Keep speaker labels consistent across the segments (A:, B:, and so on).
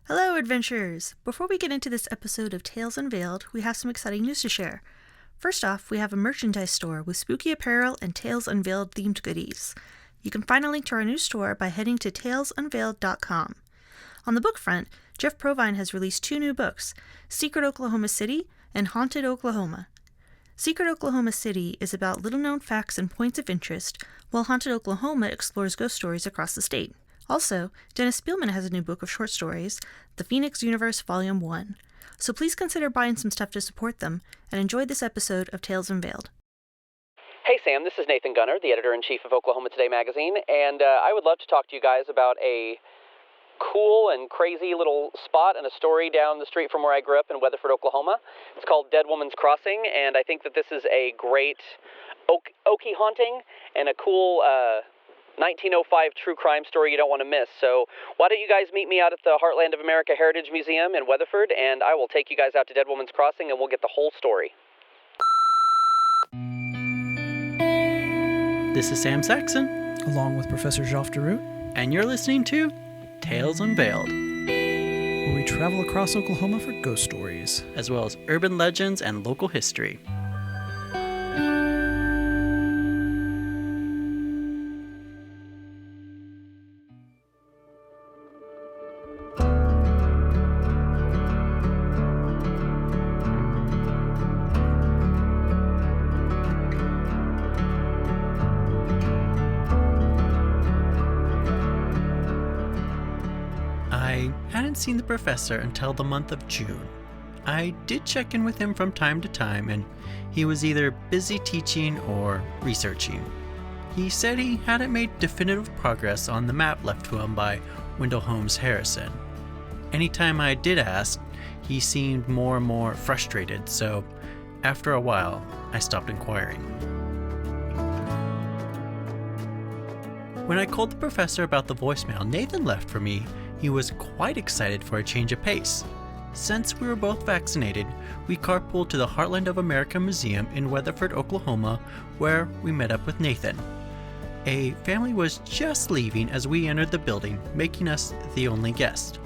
A: Hello, adventurers! Before we get into this episode of Tales Unveiled, we have some exciting news to share. First off, we have a merchandise store with spooky apparel and Tales Unveiled themed goodies. You can find a link to our new store by heading to talesunveiled.com. On the book front, Geoff Provine has released 2 new books, Secret Oklahoma City and Haunted Oklahoma. Secret Oklahoma City is about little-known facts and points of interest, while Haunted Oklahoma explores ghost stories across the state. Also, Dennis Spielman has a new book of short stories, The Phoenix Universe Volume 1. So please consider buying some stuff to support them, and enjoy this episode of Tales Unveiled.
B: Hey Sam, this is Nathan Gunter, the editor-in-chief of Oklahoma Today magazine, and I would love to talk to you guys about a cool and crazy little spot and a story down the street from where I grew up in Weatherford, Oklahoma. It's called Dead Woman's Crossing, and I think that this is a great Okie haunting and a cool 1905 true crime story you don't want to miss. So why don't you guys meet me out at the Heartland of America Heritage Museum in Weatherford, and I will take you guys out to Dead Woman's Crossing and we'll get the whole story.
C: This is Sam Saxon,
D: along with Professor Geoff,
C: and you're listening to Tales Unveiled,
D: where we travel across Oklahoma for ghost stories,
C: as well as urban legends and local history. I hadn't seen the professor until the month of June. I did check in with him from time to time, and he was either busy teaching or researching. He said he hadn't made definitive progress on the map left to him by Wendell Holmes Harrison. Anytime I did ask, he seemed more and more frustrated, so after a while, I stopped inquiring. When I called the professor about the voicemail Nathan left for me, he was quite excited for a change of pace. Since we were both vaccinated, we carpooled to the Heartland of America Museum in Weatherford, Oklahoma, where we met up with Nathan. A family was just leaving as we entered the building, making us the only guest.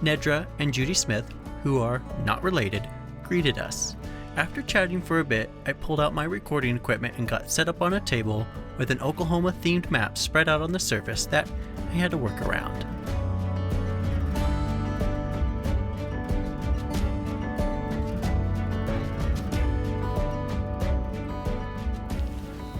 C: Nedra and Judy Smith, who are not related, greeted us. After chatting for a bit, I pulled out my recording equipment and got set up on a table with an Oklahoma-themed map spread out on the surface that I had to work around.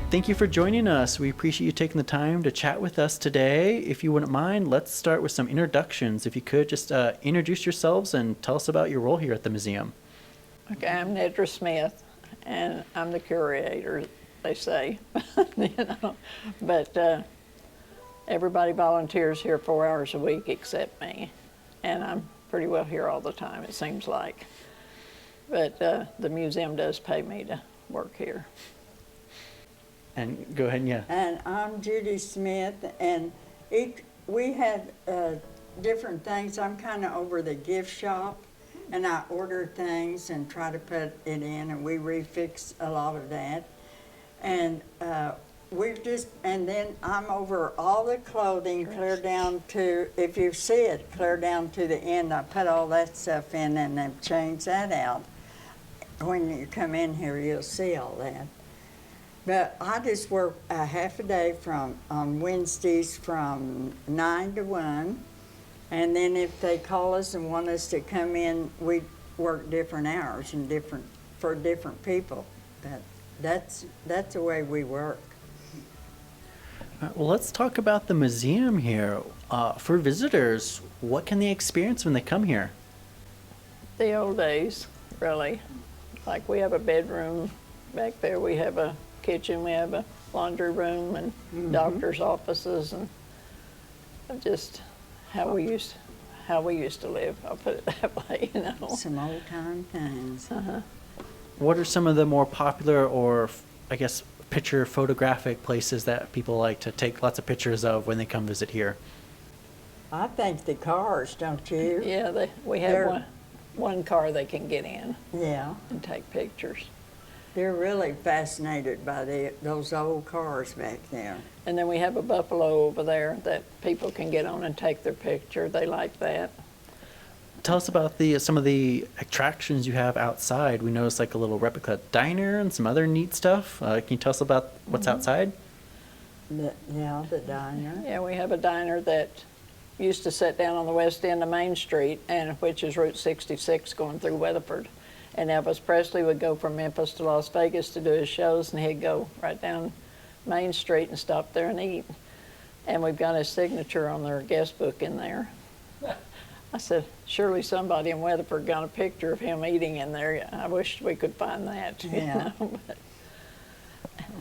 C: Thank you for joining us. We appreciate you taking the time to chat with us today. If you wouldn't mind, let's start with some introductions. If you could, just introduce yourselves and tell us about your role here at the museum.
E: Okay, I'm Nedra Smith, and I'm the curator, they say. But everybody volunteers here 4 hours a week except me, and I'm pretty well here all the time, it seems like. But the museum does pay me to work here.
C: And go ahead, yeah.
F: And I'm Judy Smith, and we have different things. I'm kind of over the gift shop, and I order things and try to put it in, and we refix a lot of that. And and then I'm over all the clothing, clear down to, if you see it, clear down to the end. I put all that stuff in and then change that out. When you come in here, you'll see all that. But I just work a half a day on Wednesdays from 9 to 1. And then if they call us and want us to come in, we work different hours and for different people. But that's the way we work.
C: Well, let's talk about the museum here. For visitors, what can they experience when they come here?
E: The old days, really. Like we have a bedroom back there, we have a kitchen, we have a laundry room and doctor's offices, and just how we used to live. I'll put it that way, you know.
F: Some old time things.
C: What are some of the more popular, or I guess picture photographic places that people like to take lots of pictures of when they come visit here?
F: I think the cars, don't you?
E: Yeah, we have one car they can get in.
F: Yeah.
E: And take pictures.
F: They're really fascinated by those old cars back there.
E: And then we have a buffalo over there that people can get on and take their picture. They like that.
C: tell us about some of the attractions you have outside. We noticed like a little replica diner and some other neat stuff. Can you tell us about what's outside?
F: The diner.
E: Yeah, we have a diner that used to sit down on the west end of Main Street, and which is Route 66 going through Weatherford. And Elvis Presley would go from Memphis to Las Vegas to do his shows, and he'd go right down Main Street and stop there and eat. And we've got his signature on their guest book in there. I said, surely somebody in Weatherford got a picture of him eating in there. I wish we could find that.
F: Yeah.
E: But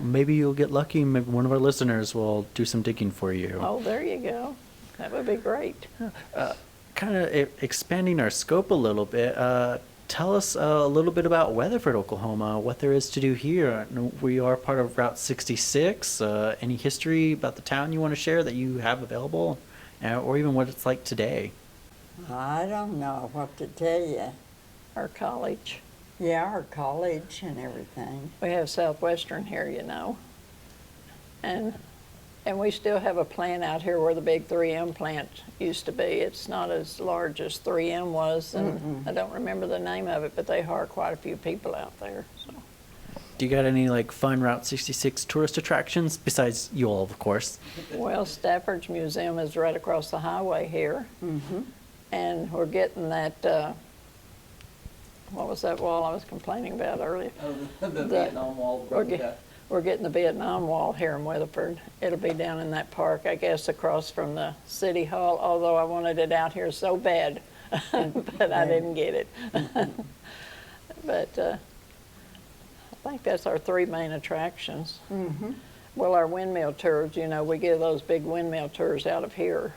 C: Maybe you'll get lucky. Maybe one of our listeners will do some digging for you.
E: oh, there you go. That would be great.
C: Kind of expanding our scope a little bit. Tell us a little bit about Weatherford, Oklahoma, what there is to do here. We are part of Route 66. Any history about the town you want to share that you have available, or even what it's like today?
F: I don't know what to tell you.
E: Our college.
F: Yeah, our college and everything.
E: We have Southwestern here, you know. And we still have a plant out here where the big 3M plant used to be. It's not as large as 3M was, and I don't remember the name of it, but they hire quite a few people out there. So.
C: Do you got any like fun Route 66 tourist attractions besides you all, of course?
E: Well, Stafford's Museum is right across the highway here. And we're getting that, what was that wall I was complaining about earlier?
B: Oh, the Vietnam Wall.
E: We're getting the Vietnam Wall here in Weatherford. It'll be down in that park, I guess, across from the City Hall, although I wanted it out here so bad, but I didn't get it. But I think that's our three main attractions. Well, our windmill tours, you know, we give those big windmill tours out of here.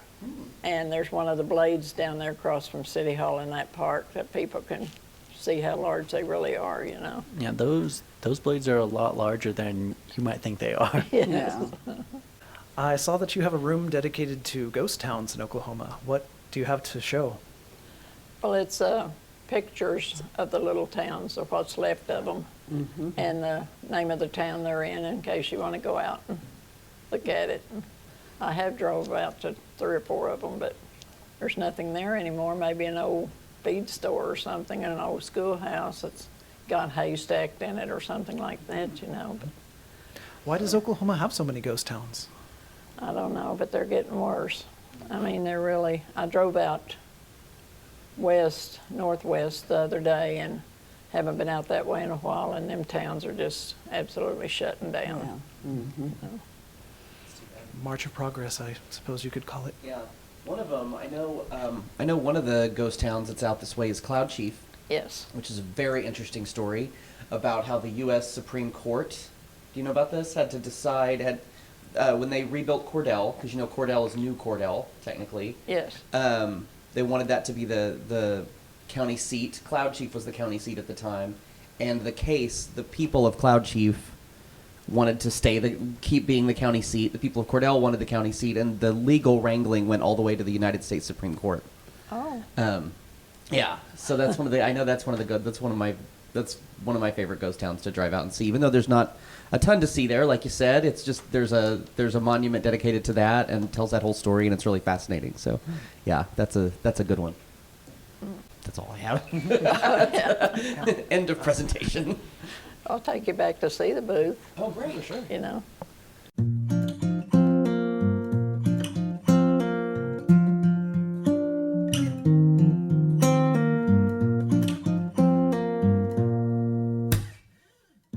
E: And there's one of the blades down there across from City Hall in that park that people can see how large they really are, you know.
C: Yeah, those blades are a lot larger than you might think they are.
F: Yeah.
D: I saw that you have a room dedicated to ghost towns in Oklahoma. What do you have to show?
E: Well, it's pictures of the little towns, of what's left of them, and the name of the town they're in case you want to go out and look at it. I have drove out to 3 or 4 of them, but there's nothing there anymore. Maybe an old feed store or something, and an old schoolhouse that's got hay stacked in it or something like that, you know. But
D: Why does Oklahoma have so many ghost towns?
E: I don't know, but they're getting worse. I mean, they're really, I drove out northwest the other day, and haven't been out that way in a while, and them towns are just absolutely shutting down.
F: Yeah.
D: March of Progress, I suppose you could call it.
B: Yeah, one of them. I know one of the ghost towns that's out this way is Cloud Chief,
E: Yes.
B: which is a very interesting story about how the U.S. Supreme Court, do you know about this? Had to decide when they rebuilt Cordell, because you know Cordell is New Cordell technically.
E: Yes.
B: They wanted that to be the county seat. Cloud Chief was the county seat at the time, and the people of Cloud Chief wanted to keep being the county seat. The people of Cordell wanted the county seat, and the legal wrangling went all the way to the United States Supreme Court.
E: Oh.
B: Yeah. So that's that's one of my favorite ghost towns to drive out and see. Even though there's not a ton to see there, like you said, it's just there's a monument dedicated to that and tells that whole story, and it's really fascinating. So, yeah, that's a good one. That's all I have. End of presentation.
E: I'll take you back to see the booth,
B: Oh, great, sure.
E: you know.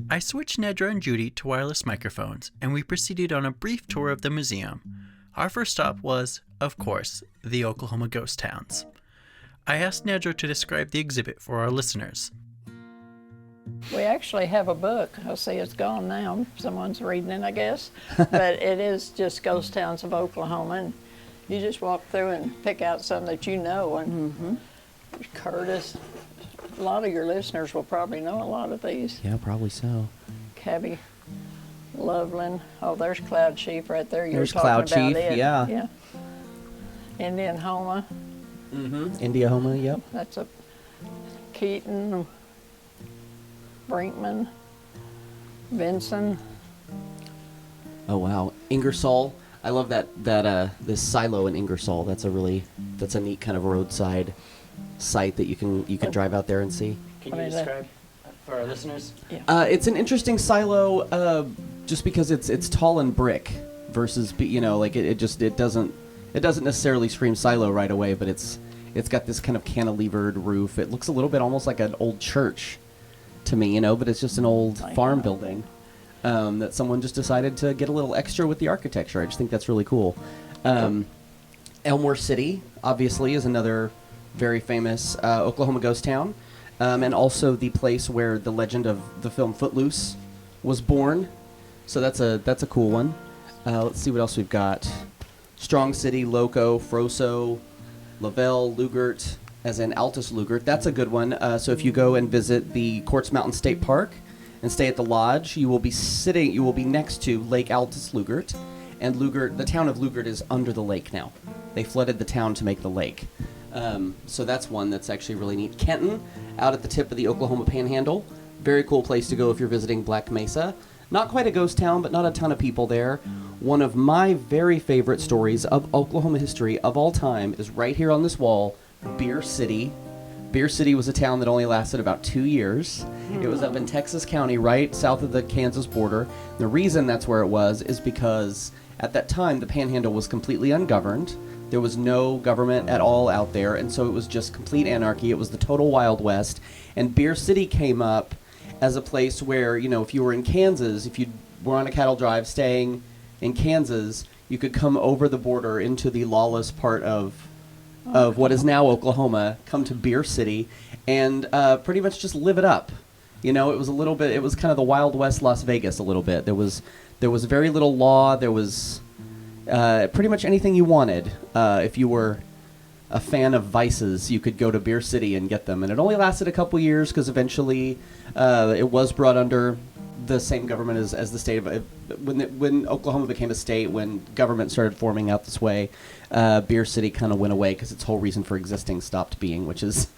C: I switched Nedra and Judy to wireless microphones, and we proceeded on a brief tour of the museum. Our first stop was, of course, the Oklahoma ghost towns. I asked Nedra to describe the exhibit for our listeners.
E: We actually have a book. I'll see it's gone now. Someone's reading it, I guess. But it is just Ghost Towns of Oklahoma. And you just walk through and pick out some that you know. And Curtis, a lot of your listeners will probably know a lot of these.
B: Yeah, probably so.
E: Cabby, Loveland. Oh, there's Cloud Chief right there.
B: There's
E: talking
B: Cloud
E: about
B: Chief,
E: it.
B: yeah.
E: Indian Homa.
B: Indiahoma, yep.
E: That's a Keaton, Brinkman, Vinson.
B: Oh wow, Ingersoll. I love that this silo in Ingersoll. That's a neat kind of roadside
G: site that you can drive out there and see.
C: Can
E: I
C: you
E: mean,
C: describe for our listeners?
G: It's an interesting silo, just because it's tall and brick versus like it doesn't necessarily scream silo right away, but it's got this kind of cantilevered roof. It looks a little bit almost like an old church to me, but it's just an old farm building that someone just decided to get a little extra with the architecture. I just think that's really cool. Elmore City, obviously, is another very famous Oklahoma ghost town, and also the place where the legend of the film Footloose was born. So that's a cool one. Let's see what else we've got. Strong City, Loco, Froso, Lavelle, Lugert, as in Altus Lugert. That's a good one. So if you go and visit the Quartz Mountain State Park and stay at the lodge, you will be next to Lake Altus Lugert. And Lugert, the town of Lugert is under the lake now. They flooded the town to make the lake. So that's one that's actually really neat. Kenton, out at the tip of the Oklahoma Panhandle. Very cool place to go if you're visiting Black Mesa. Not quite a ghost town, but not a ton of people there. One of my very favorite stories of Oklahoma history of all time is right here on this wall, Beer City. Beer City was a town that only lasted about 2 years. It was up in Texas County, right south of the Kansas border. The reason that's where it was is because at that time the Panhandle was completely ungoverned. There was no government at all out there, and so it was just complete anarchy. It was the total Wild West. And Beer City came up as a place where, if you were in Kansas, if you were on a cattle drive staying in Kansas, you could come over the border into the lawless part of what is now Oklahoma, come to Beer City, and pretty much just live it up. It was kind of the Wild West Las Vegas a little bit. There was very little law. There was pretty much anything you wanted. If you were a fan of vices, you could go to Beer City and get them. And it only lasted a couple years because eventually it was brought under the same government as the state of when Oklahoma became a state, when government started forming out this way. Beer City kind of went away because its whole reason for existing stopped being, which is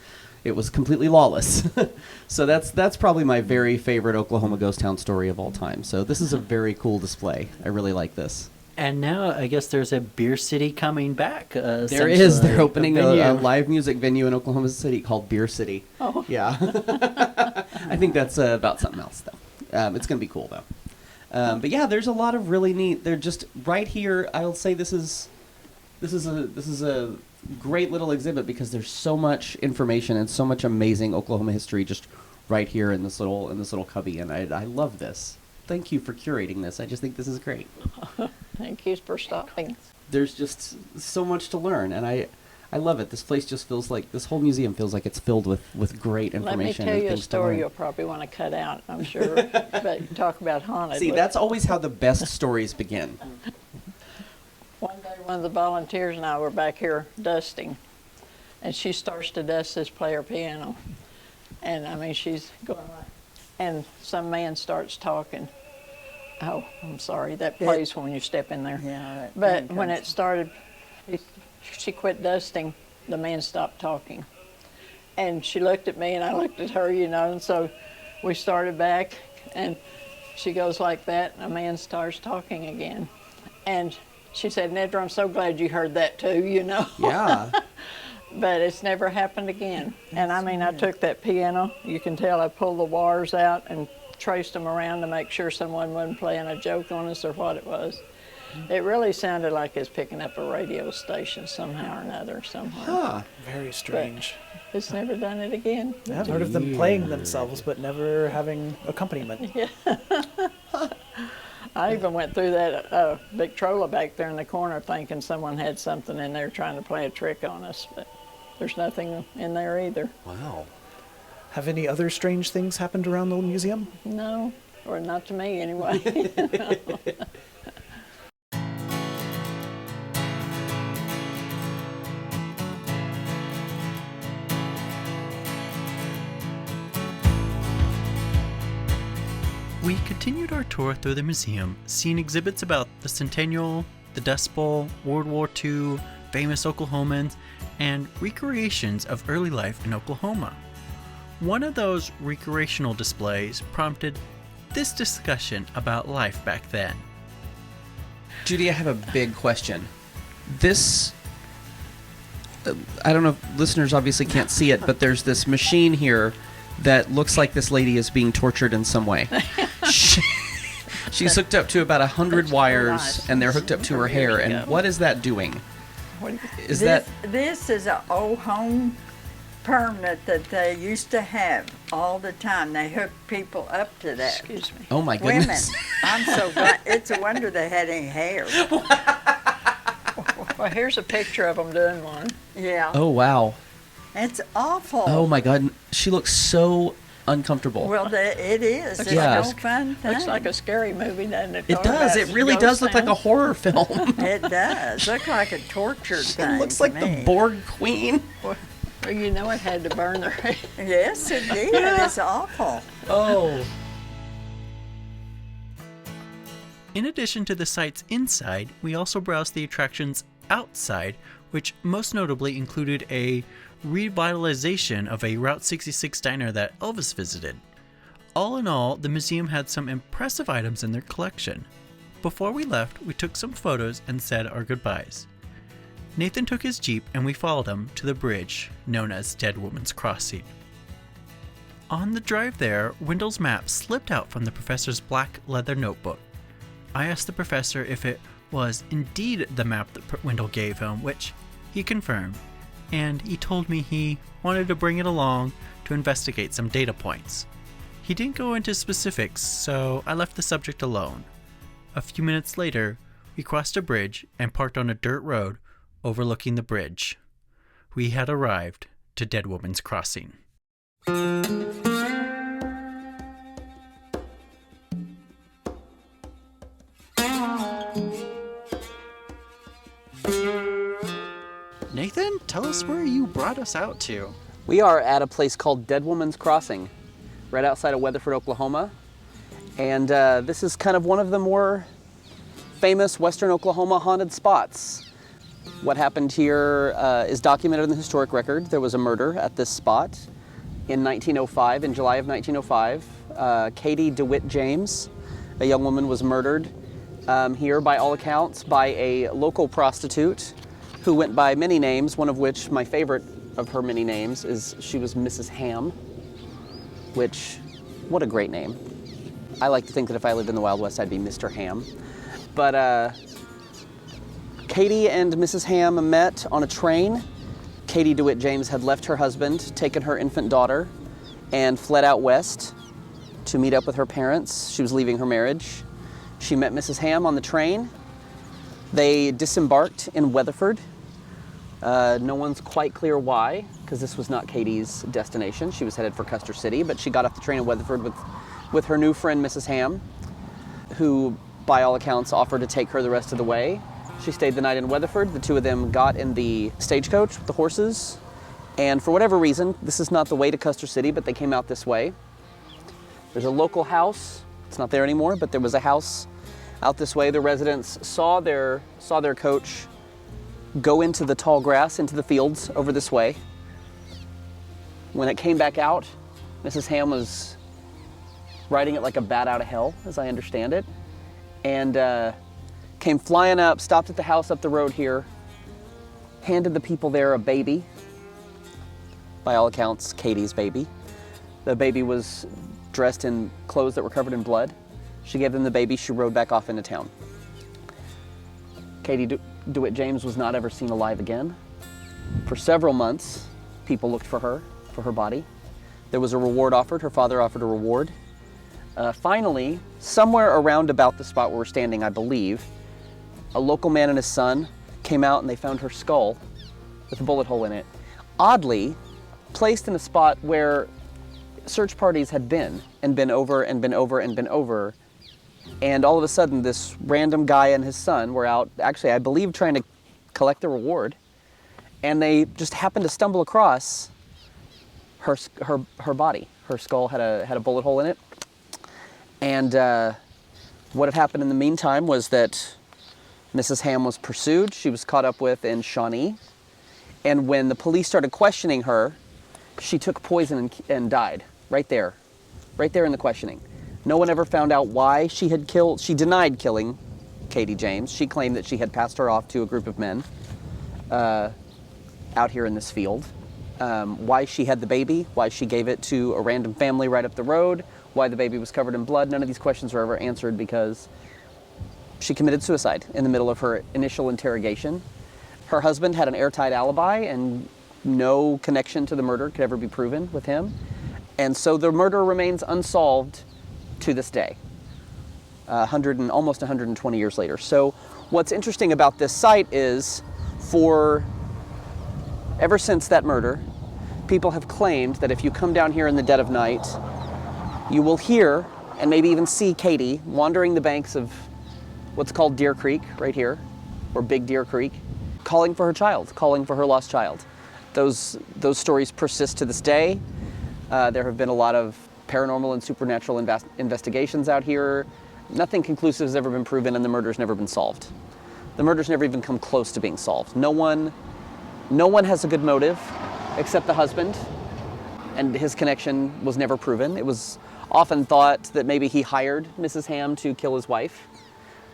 G: it was completely lawless. So that's probably my very favorite Oklahoma ghost town story of all time. So this is a very cool display. I really like this.
C: And now I guess there's a Beer City coming back.
G: There is. They're opening a live music venue in Oklahoma City called Beer City.
E: Oh.
G: Yeah. I think that's about something else, though. It's going to be cool, though. But yeah, there's a lot of really neat. They're just right here. I'll say this is a great little exhibit because there's so much information and so much amazing Oklahoma history just right here in this little cubby, and I love this. Thank you for curating this. I just think this is great.
E: Thank you for stopping.
G: There's just so much to learn, and I love it. This place just feels like, this whole museum feels like it's filled with great information.
E: Let me tell
G: and
E: you a
G: things to
E: story
G: learn.
E: you'll probably want to cut out, I'm sure. But talk about haunted.
G: See, that's always how the best stories begin.
E: One day, one of the volunteers and I were back here dusting, and she starts to dust this player piano. And I mean, she's going like, and some man starts talking. Oh, I'm sorry, that plays when you step in there.
F: Yeah.
E: But when it started, she quit dusting, the man stopped talking. And she looked at me and I looked at her, and so we started back and she goes like that and the man starts talking again. And she said, Nedra, I'm so glad you heard that too,
G: Yeah.
E: But it's never happened again. And I mean, I took that piano, you can tell I pulled the wires out and traced them around to make sure someone wasn't playing a joke on us or what it was. It really sounded like it's picking up a radio station somehow or another somewhere.
G: Huh.
D: Very strange.
E: But it's never done it again.
D: I've heard of them playing themselves, but never having accompaniment.
E: Yeah. I even went through that Victrola back there in the corner thinking someone had something in there trying to play a trick on us, but there's nothing in there either.
G: Wow.
D: Have any other strange things happened around the museum?
E: No, or not to me anyway.
C: We continued our tour through the museum, seeing exhibits about the Centennial, the Dust Bowl, World War II, famous Oklahomans, and recreations of early life in Oklahoma. One of those recreational displays prompted this discussion about life back then.
G: Judy, I have a big question. This I don't know if listeners obviously can't see it, but there's this machine here that looks like this lady is being tortured in some way. She's hooked up to about 100 wires, and they're hooked up to her hair. And what is that doing?
F: This is an old home permit that they used to have all the time. They hooked people up to that.
E: Excuse me.
G: Oh my
F: Women.
G: goodness.
F: I'm so glad. It's a wonder they had any hair.
E: Well, here's a picture of them doing one.
F: Yeah.
G: Oh wow.
F: It's awful.
G: Oh my God. She looks so uncomfortable.
F: Well, it is. It's
G: Yeah.
F: no fun thing.
E: Looks like a scary movie, doesn't it?
G: It
E: Talking
G: does.
E: about
G: It really
E: ghost
G: does look like a
E: things.
G: horror film.
F: It does. Look like a tortured thing.
G: It looks
F: to
G: like
F: me.
G: the Borg Queen.
E: Well, you know it had to burn their head.
F: Yes, it did. It's awful.
G: Oh.
C: In addition to the sites inside, we also browsed the attractions outside, which most notably included a revitalization of a Route 66 diner that Elvis visited. All in all, the museum had some impressive items in their collection. Before we left, we took some photos and said our goodbyes. Nathan took his Jeep and we followed him to the bridge known as Dead Woman's Crossing. On the drive there, Wendell's map slipped out from the professor's black leather notebook. I asked the professor if it was indeed the map that Wendell gave him, which he confirmed, and he told me he wanted to bring it along to investigate some data points. He didn't go into specifics, so I left the subject alone. A few minutes later, we crossed a bridge and parked on a dirt road overlooking the bridge. We had arrived to Dead Woman's Crossing. Nathan, tell us where you brought us out to.
B: We are at a place called Dead Woman's Crossing, right outside of Weatherford, Oklahoma. And this is kind of one of the more famous Western Oklahoma haunted spots. What happened here is documented in the historic record. There was a murder at this spot in 1905, in July of 1905. Katie DeWitt James, a young woman, was murdered here, by all accounts, by a local prostitute who went by many names, one of which, my favorite of her many names, is she was Mrs. Ham, which, what a great name. I like to think that if I lived in the Wild West, I'd be Mr. Ham. But Katie and Mrs. Ham met on a train. Katie DeWitt James had left her husband, taken her infant daughter, and fled out west to meet up with her parents. She was leaving her marriage. She met Mrs. Ham on the train. They disembarked in Weatherford. No one's quite clear why, because this was not Katie's destination. She was headed for Custer City, but she got off the train in Weatherford with her new friend, Mrs. Ham, who, by all accounts, offered to take her the rest of the way. She stayed the night in Weatherford. The two of them got in the stagecoach with the horses, and for whatever reason, this is not the way to Custer City, but they came out this way. There's a local house. It's not there anymore, but there was a house out this way. The residents saw their coach go into the tall grass, into the fields over this way. When it came back out, Mrs. Ham was riding it like a bat out of hell, as I understand it, and came flying up, stopped at the house up the road here, handed the people there a baby, by all accounts, Katie's baby. The baby was dressed in clothes that were covered in blood. She gave them the baby. She rode back off into town. Katie DeWitt James was not ever seen alive again. For several months, people looked for her body. There was a reward offered. Her father offered a reward. Finally, somewhere around about the spot where we're standing, I believe, a local man and his son came out and they found her skull with a bullet hole in it. Oddly, placed in a spot where search parties had been over and been over and been over. And all of a sudden, this random guy and his son were out, actually, I believe, trying to collect the reward. And they just happened to stumble across her body. Her skull had a bullet hole in it. And what had happened in the meantime was that Mrs. Ham was pursued. She was caught up with in Shawnee. And when the police started questioning her, she took poison and died right there in the questioning. No one ever found out why she denied killing Katie James. She claimed that she had passed her off to a group of men out here in this field. Why she had the baby, why she gave it to a random family right up the road, why the baby was covered in blood, none of these questions were ever answered because she committed suicide in the middle of her initial interrogation. Her husband had an airtight alibi and no connection to the murder could ever be proven with him. And so the murder remains unsolved to this day, almost 120 years later. So what's interesting about this site is ever since that murder, people have claimed that if you come down here in the dead of night, you will hear and maybe even see Katie wandering the banks of what's called Deer Creek right here, or Big Deer Creek, calling for her child, calling for her lost child. Those stories persist to this day. There have been a lot of paranormal and supernatural investigations out here. Nothing conclusive has ever been proven, and the murder's never been solved. The murder's never even come close to being solved. No one has a good motive except the husband, and his connection was never proven. It was often thought that maybe he hired Mrs. Ham to kill his wife,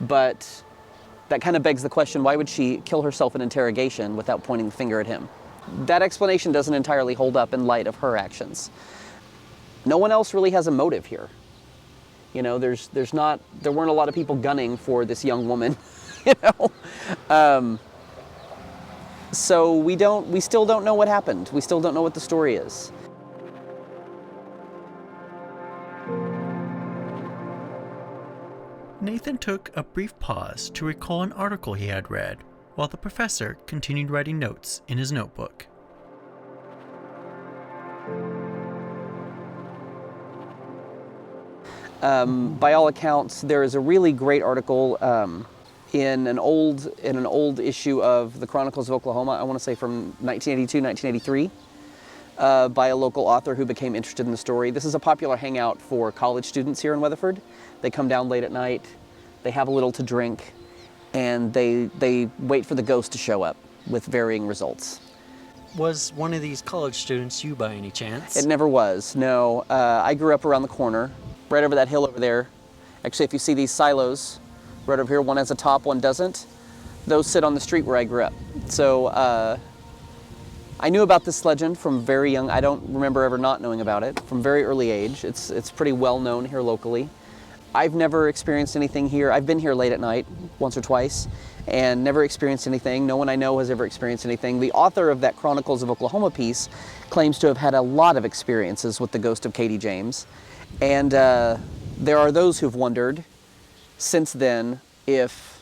B: but that kind of begs the question, why would she kill herself in interrogation without pointing the finger at him? That explanation doesn't entirely hold up in light of her actions. No one else really has a motive here. You know, there weren't a lot of people gunning for this young woman, you know? So we still don't know what happened. We still don't know what the story is.
C: Nathan took a brief pause to recall an article he had read, while the professor continued writing notes in his notebook.
B: By all accounts, there is a really great article in an old issue of the Chronicles of Oklahoma, I want to say from 1982, 1983, by a local author who became interested in the story. This is a popular hangout for college students here in Weatherford. They come down late at night, they have a little to drink, and they wait for the ghost to show up with varying results.
C: Was one of these college students you by any chance?
B: It never was, no. I grew up around the corner, right over that hill over there. Actually, if you see these silos right over here, one has a top, one doesn't. Those sit on the street where I grew up. So I knew about this legend from very young. I don't remember ever not knowing about it from very early age. It's pretty well known here locally. I've never experienced anything here. I've been here late at night once or twice and never experienced anything. No one I know has ever experienced anything. The author of that Chronicles of Oklahoma piece claims to have had a lot of experiences with the ghost of Katie James. And there are those who've wondered since then if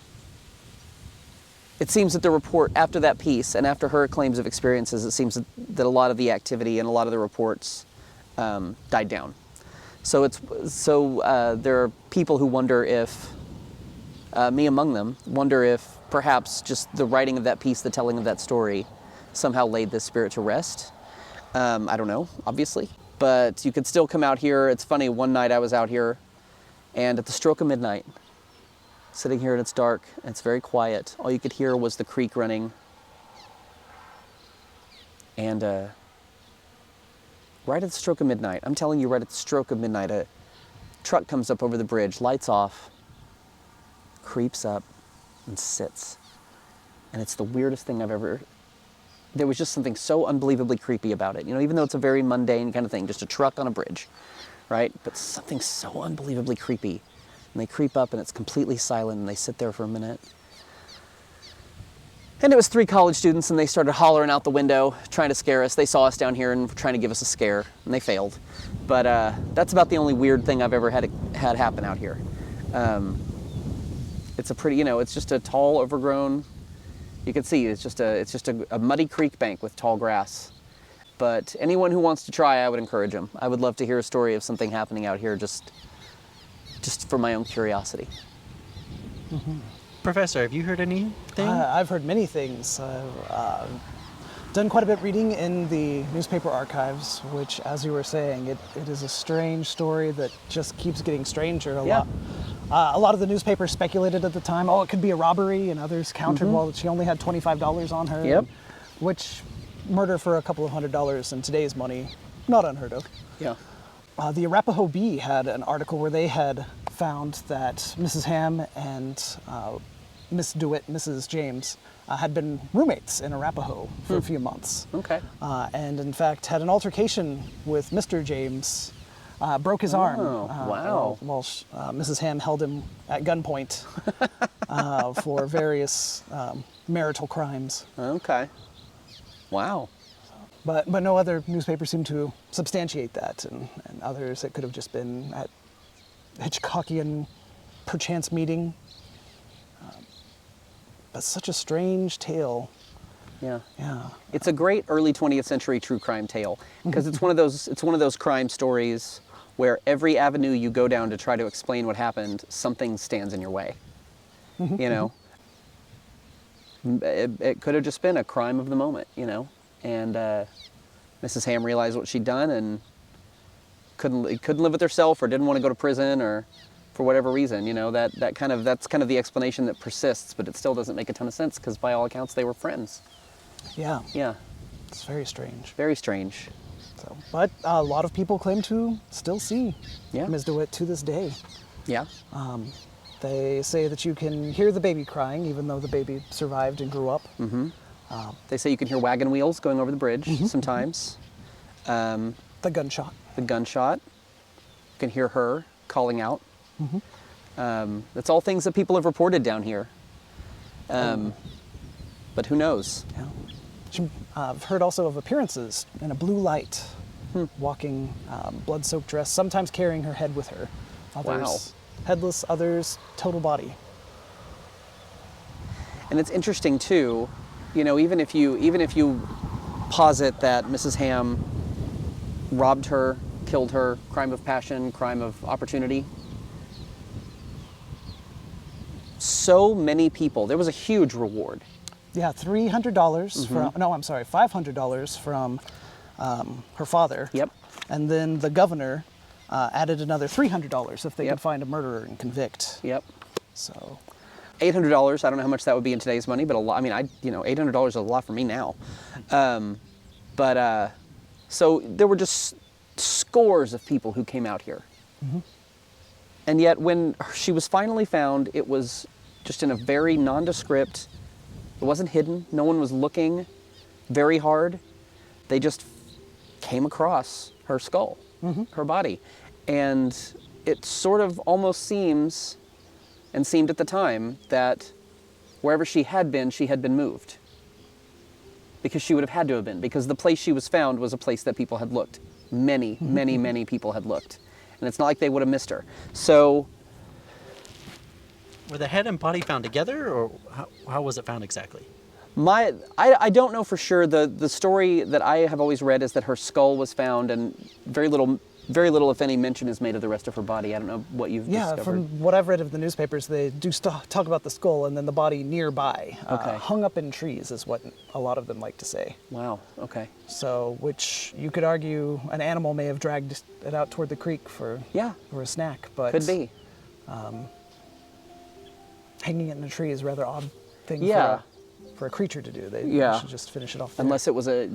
B: it seems that the report after that piece and after her claims of experiences, it seems that a lot of the activity and a lot of the reports died down. So there are people who wonder if, me among them, wonder if perhaps just the writing of that piece, the telling of that story, somehow laid this spirit to rest. I don't know, obviously. But you could still come out here. It's funny, one night I was out here, and at the stroke of midnight, sitting here and it's dark, and it's very quiet. All you could hear was the creek running. And right at the stroke of midnight, I'm telling you, right at the stroke of midnight, a truck comes up over the bridge, lights off, creeps up, and sits. And it's the weirdest thing I've ever... There was just something so unbelievably creepy about it. You know, even though it's a very mundane kind of thing, just a truck on a bridge, right? But something so unbelievably creepy. And they creep up and it's completely silent and they sit there for a minute. And it was 3 college students and they started hollering out the window, trying to scare us. They saw us down here and were trying to give us a scare, and they failed. But that's about the only weird thing I've ever had happen out here. It's a pretty, it's just a tall, overgrown, you can see it's just a muddy creek bank with tall grass. But anyone who wants to try, I would encourage them. I would love to hear a story of something happening out here just for my own curiosity.
C: Mm-hmm. Professor, have you heard anything?
D: I've heard many things. I've done quite a bit reading in the newspaper archives, which, as you were saying, it is a strange story that just keeps getting stranger a lot. A lot of the newspapers speculated at the time, it could be a robbery, and others countered, well, she only had $25 on her.
B: Yep.
D: Which, murder for a couple of $100s in today's money, not unheard of.
B: Yeah.
D: The Arapahoe Bee had an article where they had found that Mrs. Ham and Miss DeWitt, Mrs. James, had been roommates in Arapahoe for a few months.
B: Okay.
D: And in fact had an altercation with Mr. James, broke his arm.
B: Wow.
D: While Mrs. Ham held him at gunpoint for various marital crimes.
B: Okay. Wow.
D: But no other newspaper seemed to substantiate that, and others it could have just been at Hitchcockian perchance meeting. But such a strange tale.
B: Yeah.
D: Yeah.
B: It's a great early 20th century true crime tale because it's one of those crime stories where every avenue you go down to try to explain what happened, something stands in your way. You know, it could have just been a crime of the moment, you know, and Mrs. Ham realized what she'd done and couldn't live with herself, or didn't want to go to prison, or for whatever reason, you know, that's kind of the explanation that persists, but it still doesn't make a ton of sense because by all accounts they were friends.
D: Yeah.
B: Yeah.
D: It's very strange.
B: Very strange.
D: So, but a lot of people claim to still see
B: Yeah.
D: Ms. DeWitt to this day.
B: Yeah.
D: They say that you can hear the baby crying, even though the baby survived and grew up.
B: They say you can hear wagon wheels going over the bridge sometimes.
D: The gunshot.
B: The gunshot. You can hear her calling out. That's all things that people have reported down here. But who knows?
D: Yeah. I've heard also of appearances in a blue light, walking, blood-soaked dress, sometimes carrying her head with her. Others headless, others total body.
B: And it's interesting too, you know, even if you posit that Mrs. Ham robbed her, killed her, crime of passion, crime of opportunity, so many people, there was a huge reward.
D: Yeah, $300 from, no, I'm sorry, $500 from her father.
B: Yep.
D: And then the governor added another $300 if they
B: Yep.
D: could find a murderer and convict.
B: Yep.
D: So,
B: $800, I don't know how much that would be in today's money, but a lot, I mean, $800 is a lot for me now. So there were just scores of people who came out here. And yet when she was finally found, it was just in a very nondescript, it wasn't hidden, no one was looking very hard. They just came across her skull, her body. And it sort of almost seemed at the time, that wherever she had been moved. Because she would have had to have been, because the place she was found was a place that people had looked. Many, many, many people had looked. And it's not like they would have missed her. So,
C: Were the head and body found together, or how was it found exactly?
B: I don't know for sure. The story that I have always read is that her skull was found, and very little, if any, mention is made of the rest of her body. I don't know what you've discovered.
D: from what I've read of the newspapers, they do talk about the skull and then the body nearby.
B: Okay.
D: Hung up in trees is what a lot of them like to say.
B: Wow, okay.
D: So, which you could argue an animal may have dragged it out toward the creek for a snack, but
B: Could be.
D: hanging it in a tree is a rather odd thing for a creature to do. They should just finish it off there.
B: Unless it was a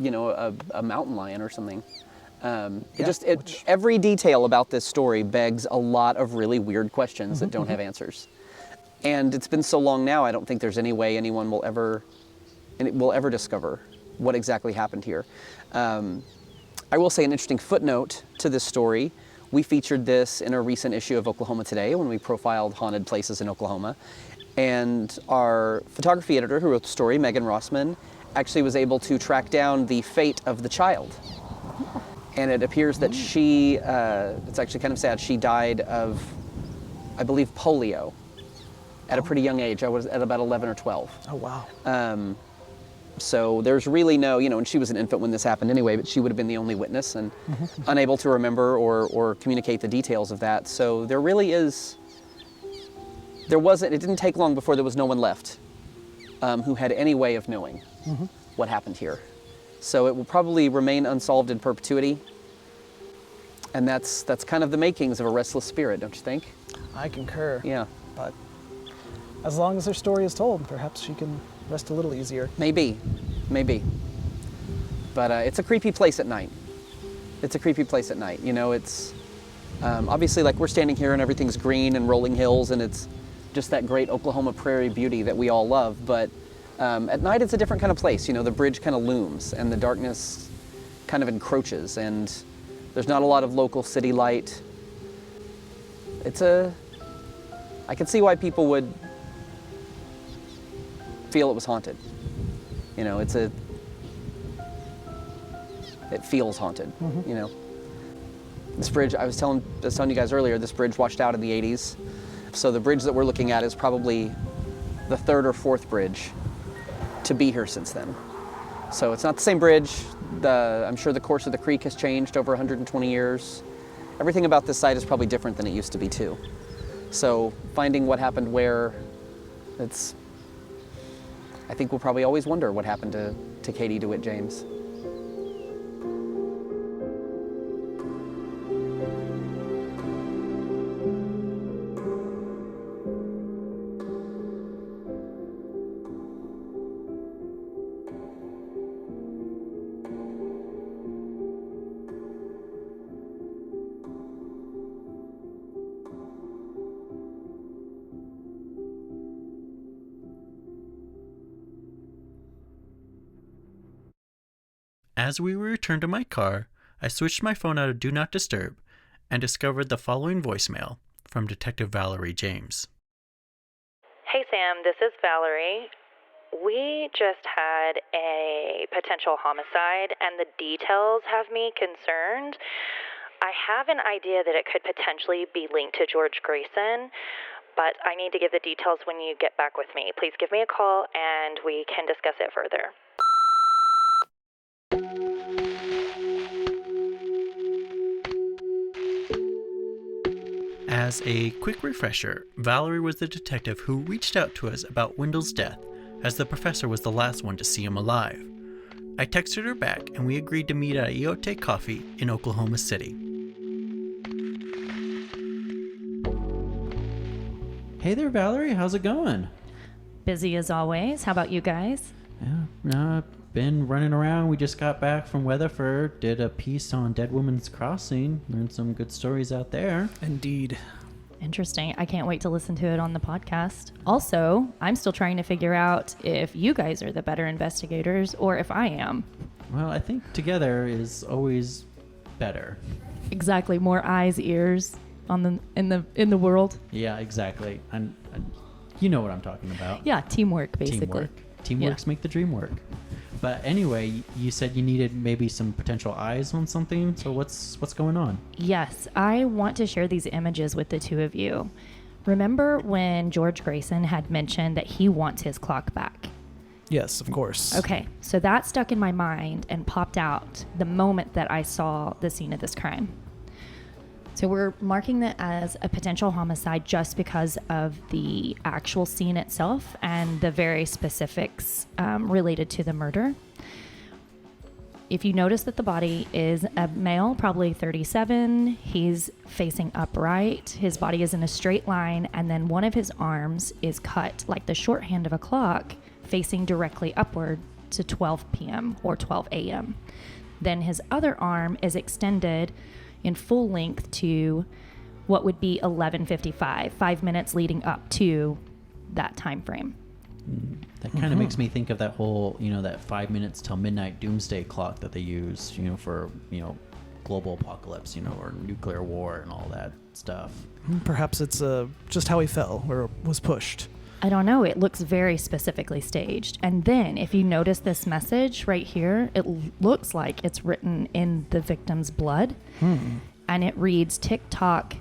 B: mountain lion or something. Every detail about this story begs a lot of really weird questions that don't have answers. And it's been so long now, I don't think there's any way anyone will ever discover what exactly happened here. I will say an interesting footnote to this story. We featured this in a recent issue of Oklahoma Today when we profiled haunted places in Oklahoma. And our photography editor who wrote the story, Megan Rossman, actually was able to track down the fate of the child. And it appears that she, it's actually kind of sad, she died of, I believe, polio at a pretty young age. I was at about 11 or 12.
D: Oh, wow.
B: So there's really no, and she was an infant when this happened anyway, but she would have been the only witness and unable to remember or communicate the details of that. So there really is, it didn't take long before there was no one left who had any way of knowing what happened here. So it will probably remain unsolved in perpetuity. And that's kind of the makings of a restless spirit, don't you think?
D: I concur.
B: Yeah.
D: But as long as her story is told, perhaps she can rest a little easier.
B: Maybe. But it's a creepy place at night. It's obviously, like, we're standing here and everything's green and rolling hills and it's just that great Oklahoma prairie beauty that we all love. But At night, it's a different kind of place. You know, the bridge kind of looms and the darkness kind of encroaches, and there's not a lot of local city light. I can see why people would feel it was haunted. You know, it feels haunted, you know. This bridge, I was telling you guys earlier, this bridge washed out in the 80s. So the bridge that we're looking at is probably the third or fourth bridge to be here since then. So it's not the same bridge. I'm sure the course of the creek has changed over 120 years. Everything about this site is probably different than it used to be too. So finding what happened where, I think we'll probably always wonder what happened to Katie DeWitt James.
C: As we returned to my car, I switched my phone out of Do Not Disturb and discovered the following voicemail from Detective Valerie James.
H: Hey Sam, this is Valerie. We just had a potential homicide and the details have me concerned. I have an idea that it could potentially be linked to George Grayson, but I need to give the details when you get back with me. Please give me a call and we can discuss it further.
C: As a quick refresher, Valerie was the detective who reached out to us about Wendell's death, as the professor was the last one to see him alive. I texted her back and we agreed to meet at Iote Coffee in Oklahoma City. Hey there, Valerie. How's it going?
I: Busy as always. How about you guys?
C: Yeah, no, I've been running around. We just got back from Weatherford, did a piece on Dead Woman's Crossing, learned some good stories out there.
D: Indeed.
I: Interesting. I can't wait to listen to it on the podcast. Also, I'm still trying to figure out if you guys are the better investigators or if I am.
C: Well, I think together is always better.
I: Exactly. More eyes, ears in the world.
C: Yeah, exactly. And you know what I'm talking about.
I: Yeah, teamwork, basically.
C: Teamworks make the dream work. But anyway, you said you needed maybe some potential eyes on something. So what's going on?
I: Yes, I want to share these images with the two of you. Remember when George Grayson had mentioned that he wants his clock back?
D: Yes, of course.
I: Okay, so that stuck in my mind and popped out the moment that I saw the scene of this crime. So we're marking that as a potential homicide just because of the actual scene itself and the very specifics related to the murder. If you notice that the body is a male, probably 37, he's facing upright, his body is in a straight line, and then one of his arms is cut like the shorthand of a clock, facing directly upward to 12 p.m. or 12 a.m. Then his other arm is extended in full length to what would be 11:55, 5 minutes leading up to that time frame.
C: That kind of makes me think of that whole, that 5 minutes till midnight doomsday clock that they use, for, global apocalypse, or nuclear war and all that stuff.
D: Perhaps it's just how he fell or was pushed.
I: I don't know. It looks very specifically staged. And then if you notice this message right here, it looks like it's written in the victim's blood. And it reads TikTok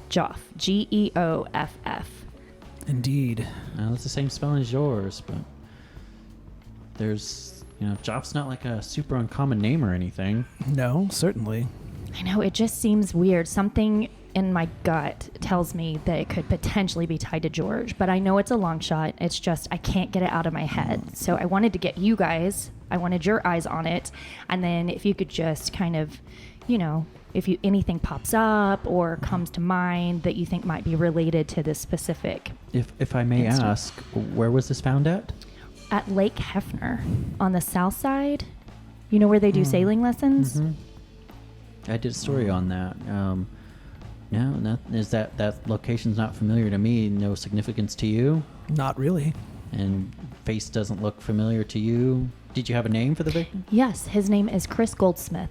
I: Geoff, Geoff.
D: Indeed.
C: Now, it's the same spelling as yours, but there's, Geoff's not like a super uncommon name or anything.
D: No, certainly.
I: I know. It just seems weird. Something in my gut tells me that it could potentially be tied to George, but I know it's a long shot. It's just I can't get it out of my head. So I wanted to get you guys, I wanted your eyes on it, and then if you could just kind of, if anything pops up or comes to mind that you think might be related to this specific.
C: If I may ask, where was this found at?
I: At Lake Hefner on the south side. You know where they do sailing lessons?
C: I did a story on that. No, that location's not familiar to me. No significance to you?
D: Not really.
C: And face doesn't look familiar to you. Did you have a name for the victim?
I: Yes, his name is Chris Goldsmith.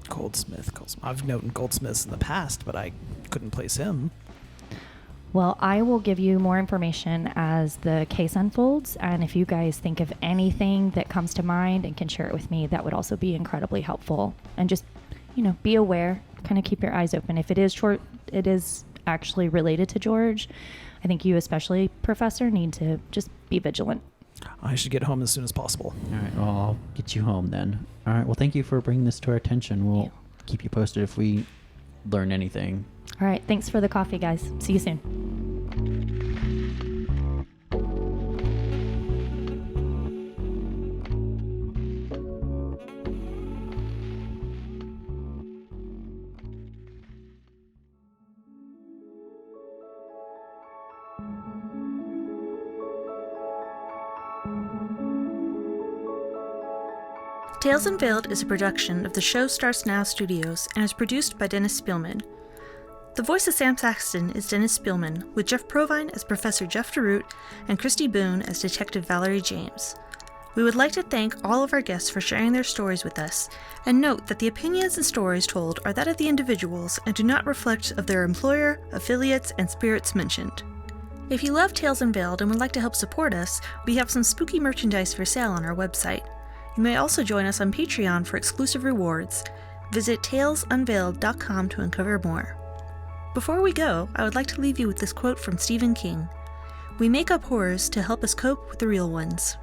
D: Goldsmith. I've known Goldsmiths in the past, but I couldn't place him.
I: Well, I will give you more information as the case unfolds, and if you guys think of anything that comes to mind and can share it with me, that would also be incredibly helpful. And just, be aware, kind of keep your eyes open. If it is actually related to George, I think you especially, Professor, need to just be vigilant.
D: I should get home as soon as possible.
C: All right, well, I'll get you home then. All right, well, thank you for bringing this to our attention. We'll keep you posted if we learn anything.
I: All right, thanks for the coffee, guys. See you soon.
A: Tales Unveiled is a production of the Show Starts Now Studios and is produced by Dennis Spielman. The voice of Sam Saxton is Dennis Spielman, with Jeff Provine as Professor Jeff DeRoot and Christy Boone as Detective Valerie James. We would like to thank all of our guests for sharing their stories with us, and note that the opinions and stories told are that of the individuals and do not reflect of their employer, affiliates, and spirits mentioned. If you love Tales Unveiled and would like to help support us, we have some spooky merchandise for sale on our website. You may also join us on Patreon for exclusive rewards. Visit talesunveiled.com to uncover more. Before we go, I would like to leave you with this quote from Stephen King. "We make up horrors to help us cope with the real ones."